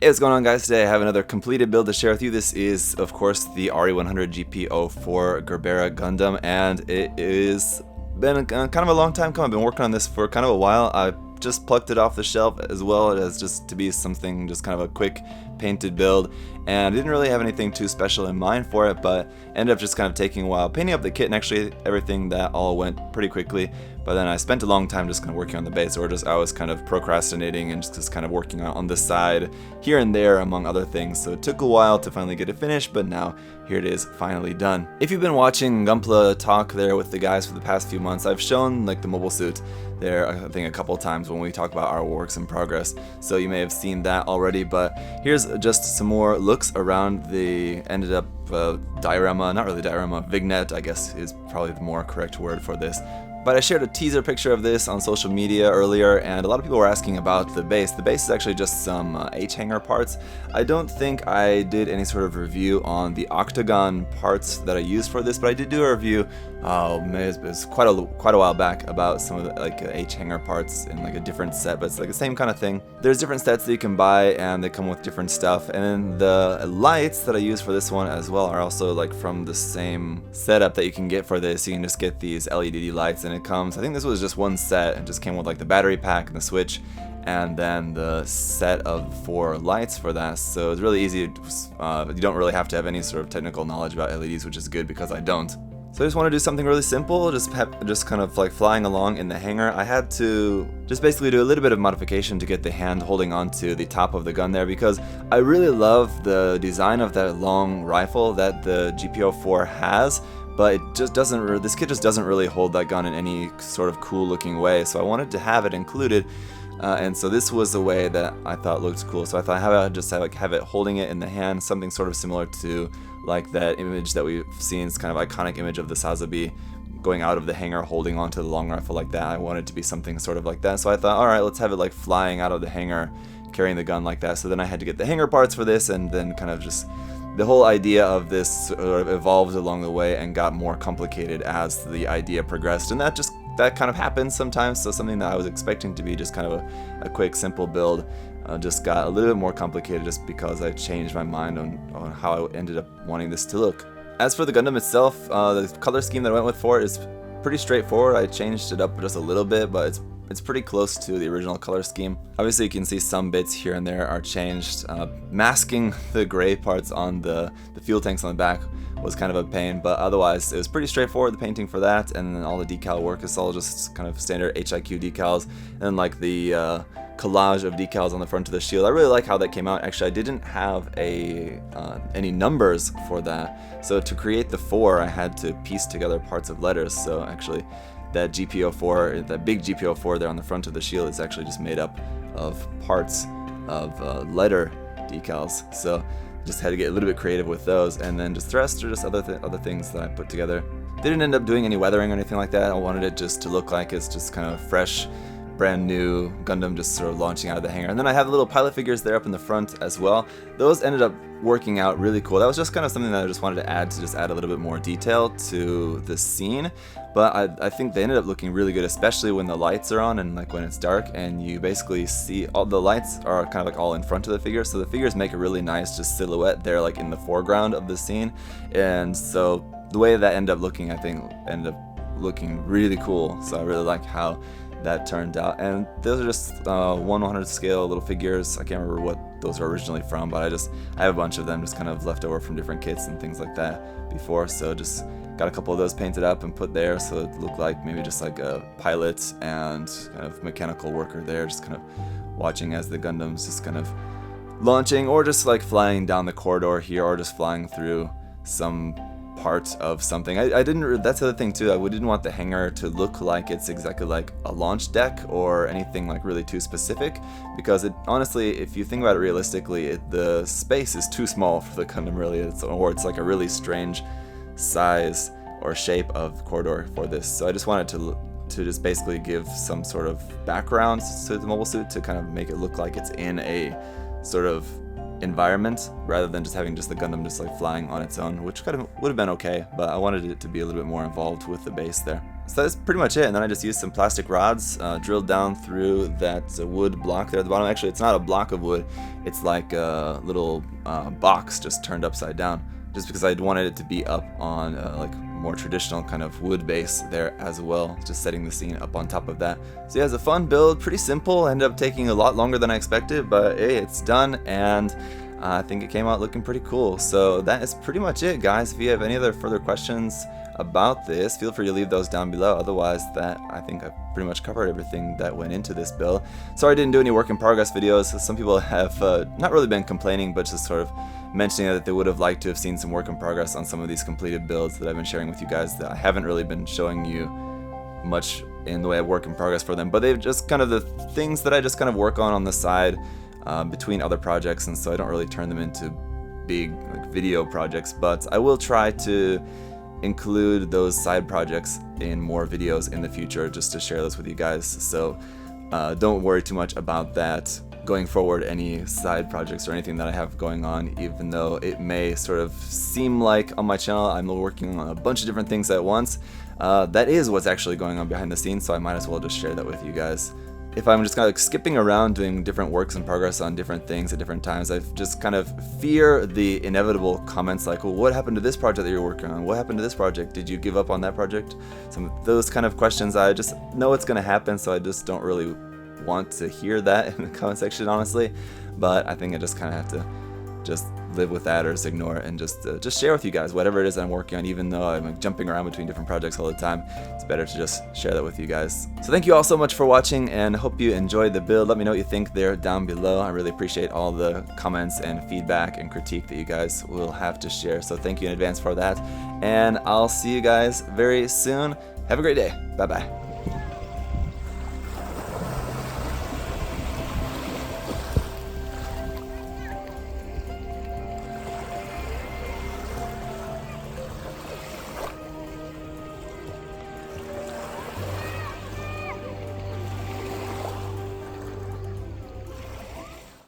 Hey, what's going on, guys? Today I have another completed build to share with you. This is, of course, the RE100 GP04 Gerbera Gundam, and it is been kind of a long time coming. I've been working on this for kind of a while. I just plucked it off the shelf as well as just to be something, just kind of a quick painted build, and I didn't really have anything too special in mind for it, but ended up just kind of taking a while painting up the kit, and actually everything that all went pretty quickly. But then I spent a long time just kind of working on the base, or just I was kind of procrastinating and just kind of working on the side here and there among other things. So it took a while to finally get it finished, but now here it is, finally done. If you've been watching Gunpla talk there with the guys for the past few months, I've shown like the mobile suit there, I think, a couple times when we talk about our works in progress. So you may have seen that already, but here's just some more looks around the ended up diorama, not really diorama, vignette I guess is probably the more correct word for this. But I shared a teaser picture of this on social media earlier, and a lot of people were asking about the base. The base is actually just some H-Hangar parts. I don't think I did any sort of review on the octagon parts that I used for this, but I did do a review, it was quite a while back, about some of the like H-Hangar parts in like a different set, but it's like the same kind of thing. There's different sets that you can buy, and they come with different stuff. And then the lights that I use for this one as well are also like from the same setup that you can get for this. You can just get these LED lights, and it comes, I think this was just one set, and just came with like the battery pack and the switch, and then the set of 4 lights for that. So it's really easy. You don't really have to have any sort of technical knowledge about LEDs, which is good because I don't. So I just want to do something really simple, just kind of like flying along in the hangar. I had to just basically do a little bit of modification to get the hand holding onto the top of the gun there, because I really love the design of that long rifle that the GP04 has, but it just doesn't, this kit just doesn't really hold that gun in any sort of cool looking way, so I wanted to have it included. And so this was the way that I thought looked cool. So I thought have it holding it in the hand, something sort of similar to like that image that we've seen. It's kind of iconic image of the Sazabi going out of the hangar holding onto the long rifle like that. I wanted it to be something sort of like that. So I thought, all right, let's have it like flying out of the hangar, carrying the gun like that. So then I had to get the hangar parts for this, and then kind of just the whole idea of this sort of evolved along the way and got more complicated as the idea progressed, and that kind of happens sometimes. So something that I was expecting to be just kind of a quick, simple build just got a little bit more complicated just because I changed my mind on how I ended up wanting this to look. As for the Gundam itself, the color scheme that I went with for it is pretty straightforward. I changed it up just a little bit, but it's pretty close to the original color scheme. Obviously you can see some bits here and there are changed. Masking the gray parts on the fuel tanks on the back was kind of a pain, but otherwise it was pretty straightforward, the painting for that, and then all the decal work is all just kind of standard HIQ decals, and like the collage of decals on the front of the shield. I really like how that came out. Actually, I didn't have any numbers for that, so to create the 4 I had to piece together parts of letters. So actually that GP04, that big GP04 there on the front of the shield, is actually just made up of parts of letter decals. So just had to get a little bit creative with those, and then just the rest are just other things that I put together. Didn't end up doing any weathering or anything like that. I wanted it just to look like it's just kind of fresh, brand new Gundam just sort of launching out of the hangar. And then I have the little pilot figures there up in the front as well. Those ended up working out really cool. That was just kind of something that I just wanted to add a little bit more detail to the scene. But I think they ended up looking really good, especially when the lights are on and like when it's dark, and you basically see all the lights are kind of like all in front of the figure, so the figures make a really nice just silhouette there, like in the foreground of the scene. And so the way that ended up looking, I think ended up looking really cool. So I really like how that turned out. And those are just 1/100 scale little figures. I can't remember what those are originally from, but I have a bunch of them just kind of left over from different kits and things like that before, so just got a couple of those painted up and put there, so it looked like maybe just like a pilot and kind of mechanical worker there, just kind of watching as the Gundam's just kind of launching, or just like flying down the corridor here, or just flying through some part of something. That's the other thing too, I didn't want the hangar to look like it's exactly like a launch deck or anything like really too specific, because it honestly, if you think about it realistically, the space is too small for the Gundam really, or it's like a really strange size or shape of corridor for this. So I just wanted to just basically give some sort of background to the mobile suit to kind of make it look like it's in a sort of environment, rather than just having just the Gundam just like flying on its own, which kind of would have been okay, but I wanted it to be a little bit more involved with the base there. So that's pretty much it, and then I just used some plastic rods, drilled down through that wood block there at the bottom. Actually, it's not a block of wood, it's like a little box just turned upside down, just because I wanted it to be up on like more traditional kind of wood base there as well, just setting the scene up on top of that. So yeah, it's a fun build, pretty simple, ended up taking a lot longer than I expected, but hey, it's done, and I think it came out looking pretty cool. So that is pretty much it, guys. If you have any other further questions about this, feel free to leave those down below. Otherwise, that I think I've pretty much covered everything that went into this build. Sorry I didn't do any work in progress videos. Some people have not really been complaining, but just sort of mentioning that they would have liked to have seen some work in progress on some of these completed builds that I've been sharing with you guys, that I haven't really been showing you much in the way of work in progress for them, but they've just kind of the things that I just kind of work on the side between other projects, and so I don't really turn them into big like video projects, but I will try to include those side projects in more videos in the future, just to share those with you guys. So don't worry too much about that going forward, any side projects or anything that I have going on, even though it may sort of seem like on my channel I'm working on a bunch of different things at once. That is what's actually going on behind the scenes, so I might as well just share that with you guys. If I'm just kind of like skipping around doing different works in progress on different things at different times, I just kind of fear the inevitable comments like, well, what happened to this project that you're working on? What happened to this project? Did you give up on that project? Some of those kind of questions, I just know it's going to happen, so I just don't really want to hear that in the comment section, honestly. But I think I just kind of have to just live with that, or just ignore it, and just share with you guys whatever it is I'm working on. Even though I'm like jumping around between different projects all the time, it's better to just share that with you guys. So thank you all so much for watching, and hope you enjoyed the build. Let me know what you think there down below. I really appreciate all the comments and feedback and critique that you guys will have to share, so thank you in advance for that, and I'll see you guys very soon. Have a great day. Bye bye.